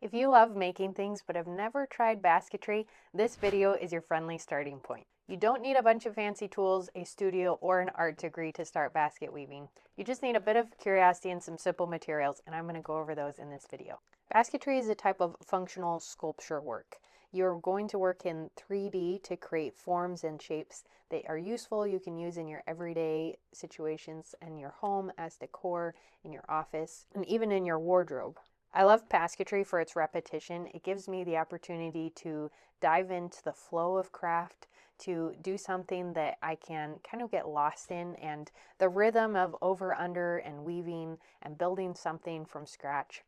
If you love making things but have never tried basketry, this video is your friendly starting point. You don't need a bunch of fancy tools, a studio, or an art degree to start basket weaving. You just need a bit of curiosity and some simple materials, and I'm going to go over those in this video. Basketry is a type of functional sculpture work. You're going to work in 3D to create forms and shapes that are useful. You can use in your everyday situations in your home, as decor, in your office, and even in your wardrobe. I love basketry for its repetition. It gives me the opportunity to dive into the flow of craft, to do something that I can kind of get lost in, and the rhythm of over, under, and weaving and building something from scratch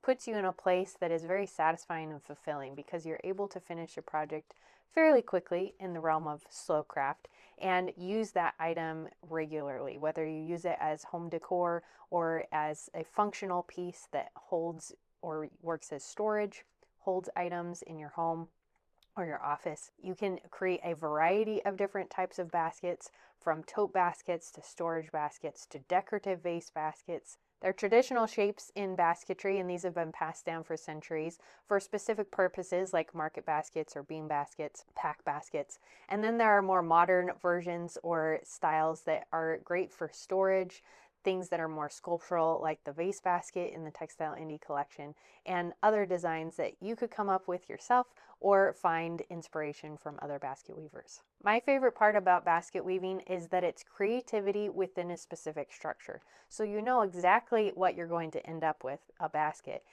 puts you in a place that is very satisfying and fulfilling because you're able to finish your project fairly quickly in the realm of slow craft and use that item regularly, whether you use it as home decor or as a functional piece that holds or works as storage, holds items in your home or your office. You can create a variety of different types of baskets, from tote baskets to storage baskets to decorative vase baskets. There are traditional shapes in basketry, and these have been passed down for centuries for specific purposes like market baskets or bean baskets, pack baskets. And then there are more modern versions or styles that are great for storage, things that are more sculptural like the vase basket in the Textile Indie collection, and other designs that you could come up with yourself or find inspiration from other basket weavers. My favorite part about basket weaving is that it's creativity within a specific structure. So you know exactly what you're going to end up with, a basket.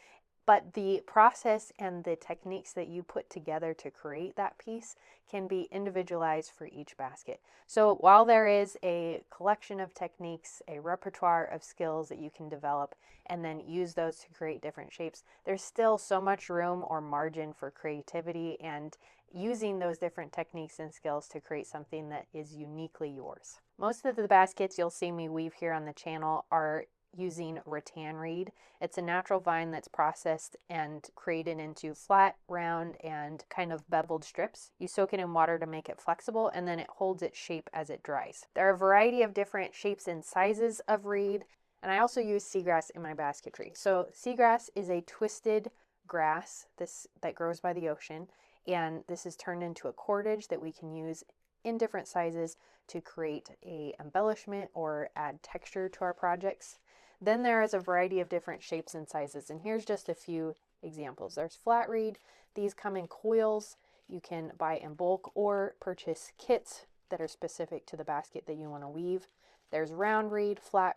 But the process and the techniques that you put together to create that piece can be individualized for each basket. So while there is a collection of techniques, a repertoire of skills that you can develop and then use those to create different shapes, there's still so much room or margin for creativity and using those different techniques and skills to create something that is uniquely yours. Most of the baskets you'll see me weave here on the channel are using rattan reed. It's a natural vine that's processed and created into flat, round, and kind of beveled strips. You soak it in water to make it flexible, and then it holds its shape as it dries. There are a variety of different shapes and sizes of reed, and I also use seagrass in my basketry. So seagrass is a twisted grass that grows by the ocean, and this is turned into a cordage that we can use in different sizes to create a embellishment or add texture to our projects. Then there is a variety of different shapes and sizes, and here's just a few examples. There's flat reed. These come in coils. You can buy in bulk or purchase kits that are specific to the basket that you want to weave. There's round reed, flat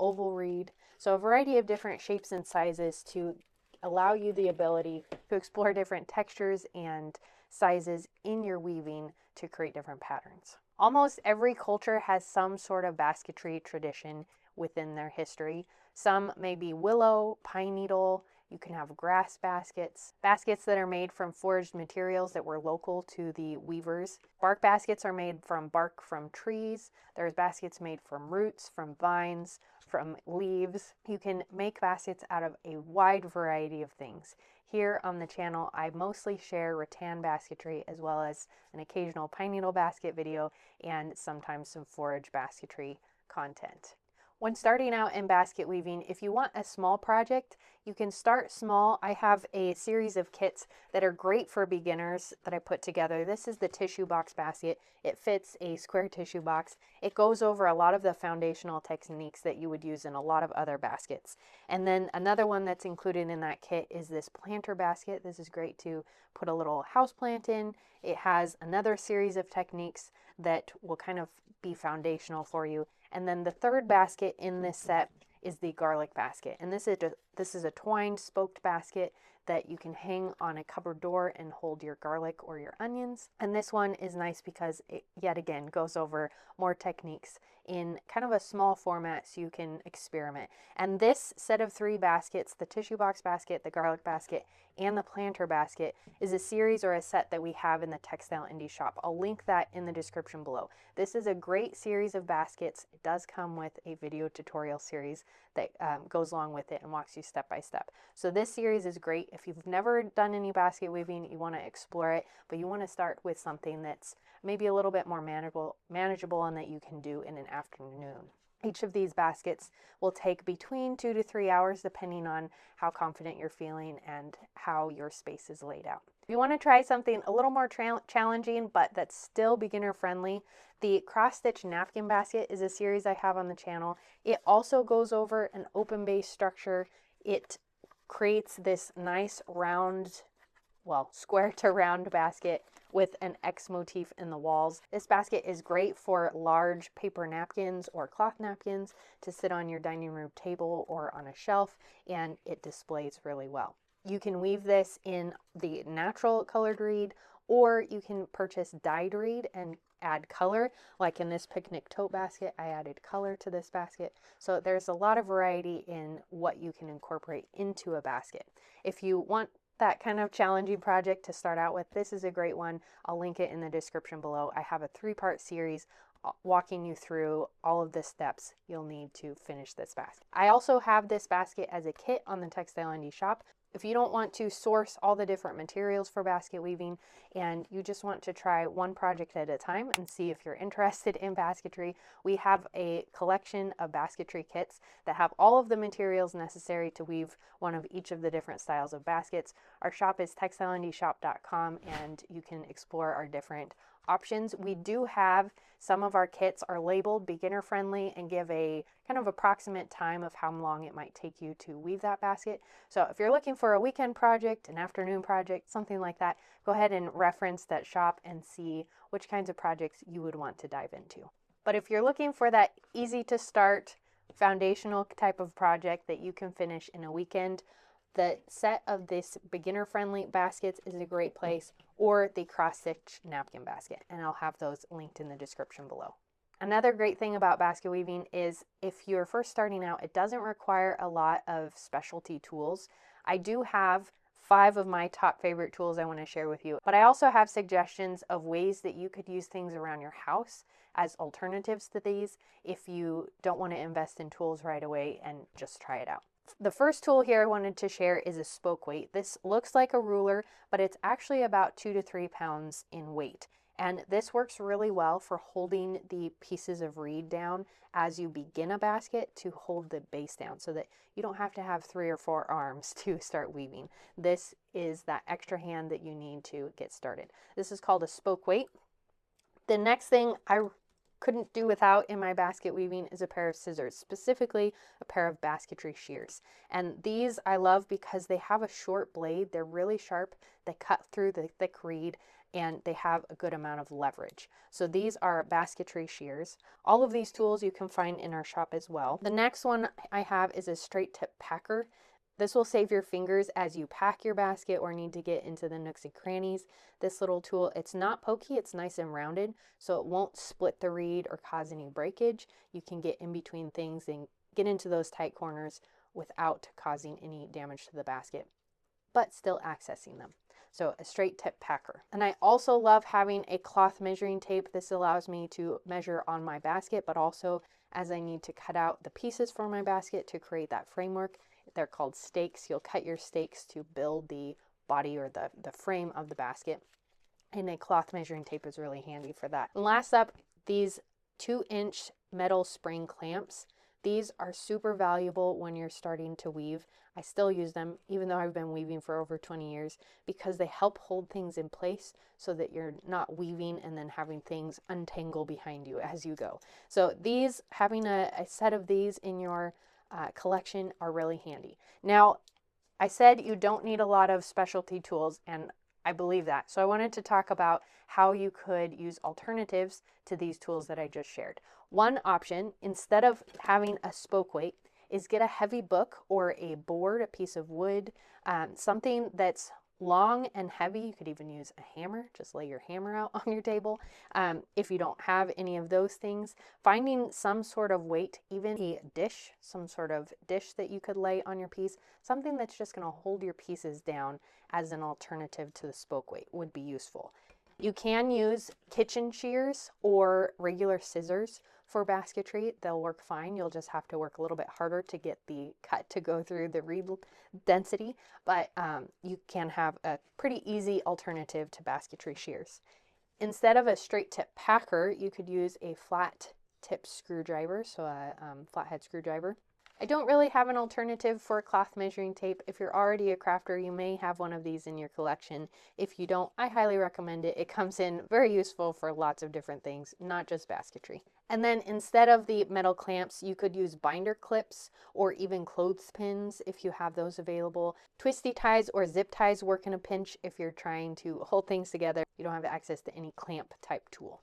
oval reed. So a variety of different shapes and sizes to allow you the ability to explore different textures and sizes in your weaving to create different patterns. Almost every culture has some sort of basketry tradition within their history. Some may be willow, pine needle. You can have grass baskets, baskets that are made from foraged materials that were local to the weavers. Bark baskets are made from bark from trees. There's baskets made from roots, from vines, from leaves. You can make baskets out of a wide variety of things. Here on the channel, I mostly share rattan basketry as well as an occasional pine needle basket video and sometimes some forage basketry content. When starting out in basket weaving, if you want a small project, you can start small. I have a series of kits that are great for beginners that I put together. This is the tissue box basket. It fits a square tissue box. It goes over a lot of the foundational techniques that you would use in a lot of other baskets. And then another one that's included in that kit is this planter basket. This is great to put a little house plant in. It has another series of techniques that will kind of be foundational for you. And then the third basket in this set is the garlic basket. And this is a twined spoked basket that you can hang on a cupboard door and hold your garlic or your onions. And this one is nice because it, yet again, goes over more techniques in kind of a small format so you can experiment. And this set of 3 baskets, the tissue box basket, the garlic basket, and the planter basket, is a series or a set that we have in the Textile Indie shop. I'll link that in the description below. This is a great series of baskets. It does come with a video tutorial series that goes along with it and walks you step by step. So this series is great if you've never done any basket weaving, you want to explore it, but you want to start with something that's maybe a little bit more manageable and that you can do in an afternoon. Each of these baskets will take between 2 to 3 hours depending on how confident you're feeling and how your space is laid out. If you want to try something a little more challenging but that's still beginner friendly, the cross stitch napkin basket is a series I have on the channel. It also goes over an open base structure. It creates this nice round, well, square to round basket with an X motif in the walls. This basket is great for large paper napkins or cloth napkins to sit on your dining room table or on a shelf, and it displays really well. You can weave this in the natural colored reed, or you can purchase dyed reed and add color. Like in this picnic tote basket, I added color to this basket. So there's a lot of variety in what you can incorporate into a basket. If you want that kind of challenging project to start out with, this is a great one. I'll link it in the description below. I have a 3-part series walking you through all of the steps you'll need to finish this basket. I also have this basket as a kit on the Textile Indie shop. If you don't want to source all the different materials for basket weaving and you just want to try one project at a time and see if you're interested in basketry, we have a collection of basketry kits that have all of the materials necessary to weave one of each of the different styles of baskets. Our shop is textileindieshop.com, and you can explore our different options. We do have some of our kits are labeled beginner friendly and give a kind of approximate time of how long it might take you to weave that basket. So if you're looking for a weekend project, an afternoon project, something like that, go ahead and reference that shop and see which kinds of projects you would want to dive into. But if you're looking for that easy to start foundational type of project that you can finish in a weekend, the set of this beginner-friendly baskets is a great place, or the cross-stitch napkin basket, and I'll have those linked in the description below. Another great thing about basket weaving is if you're first starting out, it doesn't require a lot of specialty tools. I do have 5 of my top favorite tools I want to share with you, but I also have suggestions of ways that you could use things around your house as alternatives to these if you don't want to invest in tools right away and just try it out. The first tool here I wanted to share is a spoke weight. This looks like a ruler, but it's actually about 2 to 3 pounds in weight. And this works really well for holding the pieces of reed down as you begin a basket, to hold the base down so that you don't have to have 3 or 4 arms to start weaving. This is that extra hand that you need to get started. This is called a spoke weight. The next thing I couldn't do without in my basket weaving is a pair of scissors, specifically a pair of basketry shears. And these I love because they have a short blade, they're really sharp, they cut through the thick reed, and they have a good amount of leverage. So these are basketry shears. All of these tools you can find in our shop as well. The next one I have is a straight tip packer. This will save your fingers as you pack your basket or need to get into the nooks and crannies. This little tool, it's not pokey, it's nice and rounded, so it won't split the reed or cause any breakage. You can get in between things and get into those tight corners without causing any damage to the basket, but still accessing them. So a straight tip packer. And I also love having a cloth measuring tape. This allows me to measure on my basket, but also as I need to cut out the pieces for my basket to create that framework. They're called stakes. You'll cut your stakes to build the body or the frame of the basket. And a cloth measuring tape is really handy for that. And last up, these 2-inch metal spring clamps. These are super valuable when you're starting to weave. I still use them even though I've been weaving for over 20 years because they help hold things in place so that you're not weaving and then having things untangle behind you as you go. So these, having a set of these in your collection are really handy. Now, I said you don't need a lot of specialty tools, and I believe that. So I wanted to talk about how you could use alternatives to these tools that I just shared. One option, instead of having a spoke weight, is get a heavy book or a board, a piece of wood, something that's long and heavy. You could even use a hammer, just lay your hammer out on your table. If you don't have any of those things, finding some sort of weight, even a dish, some sort of dish that you could lay on your piece, something that's just going to hold your pieces down as an alternative to the spoke weight would be useful. You can use kitchen shears or regular scissors for basketry. They'll work fine. You'll just have to work a little bit harder to get the cut to go through the reed density, but you can have a pretty easy alternative to basketry shears. Instead of a straight tip packer, you could use a flat tip screwdriver, so a flathead screwdriver. I don't really have an alternative for cloth measuring tape. If you're already a crafter, you may have one of these in your collection. If you don't, I highly recommend it. It comes in very useful for lots of different things, not just basketry. And then instead of the metal clamps, you could use binder clips or even clothespins if you have those available. Twisty ties or zip ties work in a pinch if you're trying to hold things together. You don't have access to any clamp type tool.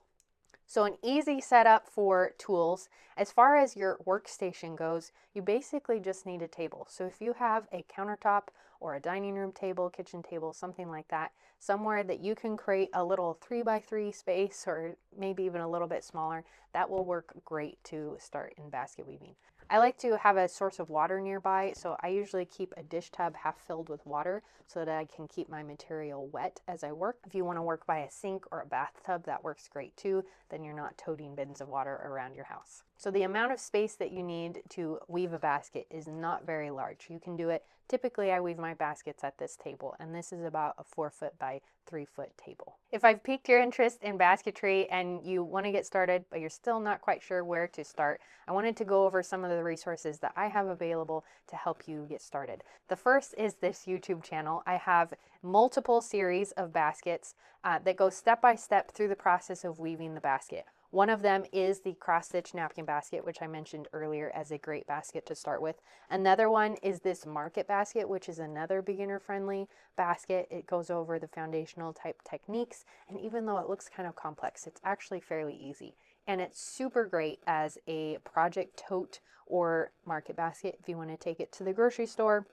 So an easy setup for tools. As far as your workstation goes, you basically just need a table. So if you have a countertop or a dining room table, kitchen table, something like that, somewhere that you can create a little 3x3 space or maybe even a little bit smaller, that will work great to start in basket weaving. I like to have a source of water nearby, so I usually keep a dish tub half filled with water so that I can keep my material wet as I work. If you want to work by a sink or a bathtub, that works great too. Then you're not toting bins of water around your house. So the amount of space that you need to weave a basket is not very large. You can do it. Typically, I weave my baskets at this table, and this is about a 4-foot by 3-foot table. If I've piqued your interest in basketry and you want to get started, but you're still not quite sure where to start, I wanted to go over some of the resources that I have available to help you get started. The first is this YouTube channel. I have multiple series of baskets that go step by step through the process of weaving the basket. One of them is the cross-stitch napkin basket, which I mentioned earlier as a great basket to start with. Another one is this market basket, which is another beginner-friendly basket. It goes over the foundational type techniques, and even though it looks kind of complex, it's actually fairly easy. And it's super great as a project tote or market basket if you want to take it to the grocery store.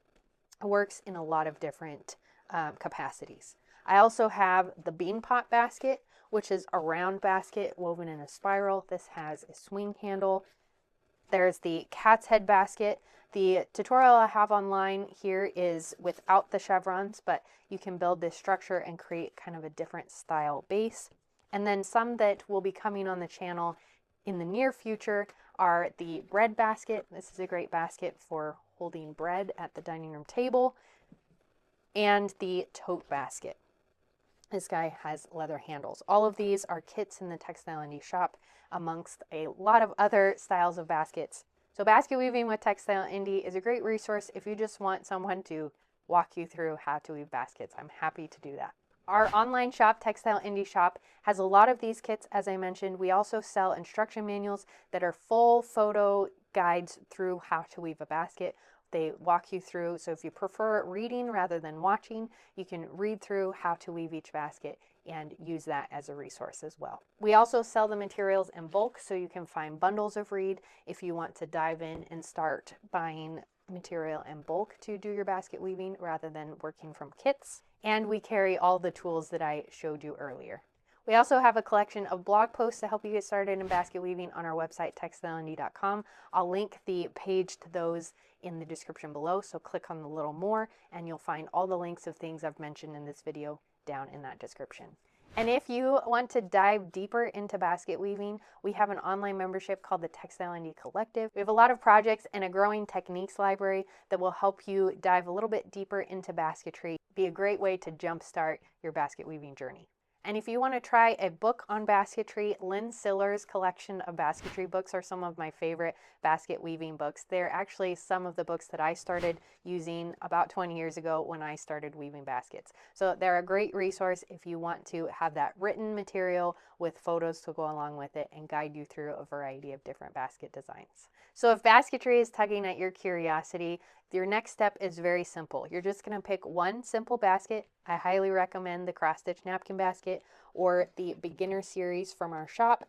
It works in a lot of different capacities. I also have the bean pot basket, which is a round basket woven in a spiral. This has a swing handle. There's the cat's head basket. The tutorial I have online here is without the chevrons, but you can build this structure and create kind of a different style base. And then some that will be coming on the channel in the near future are the bread basket. This is a great basket for holding bread at the dining room table. And the tote basket. This guy has leather handles. All of these are kits in the Textile Indie shop amongst a lot of other styles of baskets. So basket weaving with Textile Indie is a great resource if you just want someone to walk you through how to weave baskets. I'm happy to do that. Our online shop, Textile Indie Shop, has a lot of these kits, as I mentioned. We also sell instruction manuals that are full photo guides through how to weave a basket. They walk you through, so if you prefer reading rather than watching, you can read through how to weave each basket and use that as a resource as well. We also sell the materials in bulk, so you can find bundles of reed if you want to dive in and start buying material in bulk to do your basket weaving rather than working from kits. And we carry all the tools that I showed you earlier. We also have a collection of blog posts to help you get started in basket weaving on our website, textileindie.com. I'll link the page to those in the description below, so click on the little more and you'll find all the links of things I've mentioned in this video down in that description. And if you want to dive deeper into basket weaving, we have an online membership called the Textile Indie Collective. We have a lot of projects and a growing techniques library that will help you dive a little bit deeper into basketry. Be a great way to jumpstart your basket weaving journey. And if you want to try a book on basketry, Lynn Siler's collection of basketry books are some of my favorite basket weaving books. They're actually some of the books that I started using about 20 years ago when I started weaving baskets. So they're a great resource if you want to have that written material with photos to go along with it and guide you through a variety of different basket designs. So if basketry is tugging at your curiosity, your next step is very simple. You're just going to pick one simple basket. I highly recommend the cross-stitch napkin basket or the beginner series from our shop.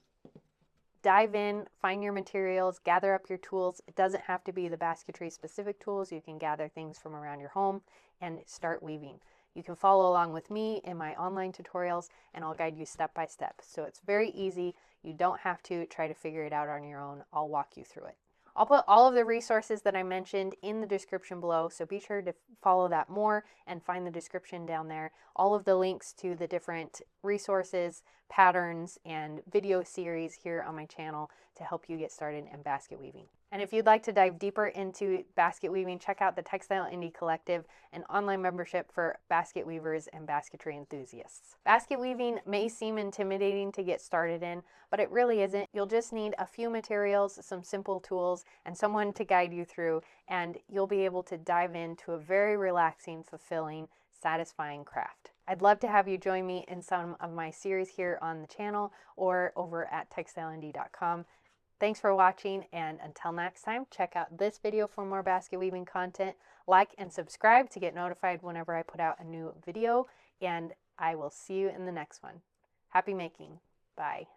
Dive in, find your materials, gather up your tools. It doesn't have to be the basketry specific tools. You can gather things from around your home and start weaving. You can follow along with me in my online tutorials and I'll guide you step by step. So it's very easy. You don't have to try to figure it out on your own. I'll walk you through it. I'll put all of the resources that I mentioned in the description below, so be sure to follow that more and find the description down there. All of the links to the different resources, patterns, and video series here on my channel to help you get started in basket weaving. And if you'd like to dive deeper into basket weaving, check out the Textile Indie Collective, an online membership for basket weavers and basketry enthusiasts. Basket weaving may seem intimidating to get started in, but it really isn't. You'll just need a few materials, some simple tools, and someone to guide you through, and you'll be able to dive into a very relaxing, fulfilling, satisfying craft. I'd love to have you join me in some of my series here on the channel or over at textileindie.com. Thanks for watching, and until next time, check out this video for more basket weaving content. Like and subscribe to get notified whenever I put out a new video, and I will see you in the next one. Happy making. Bye.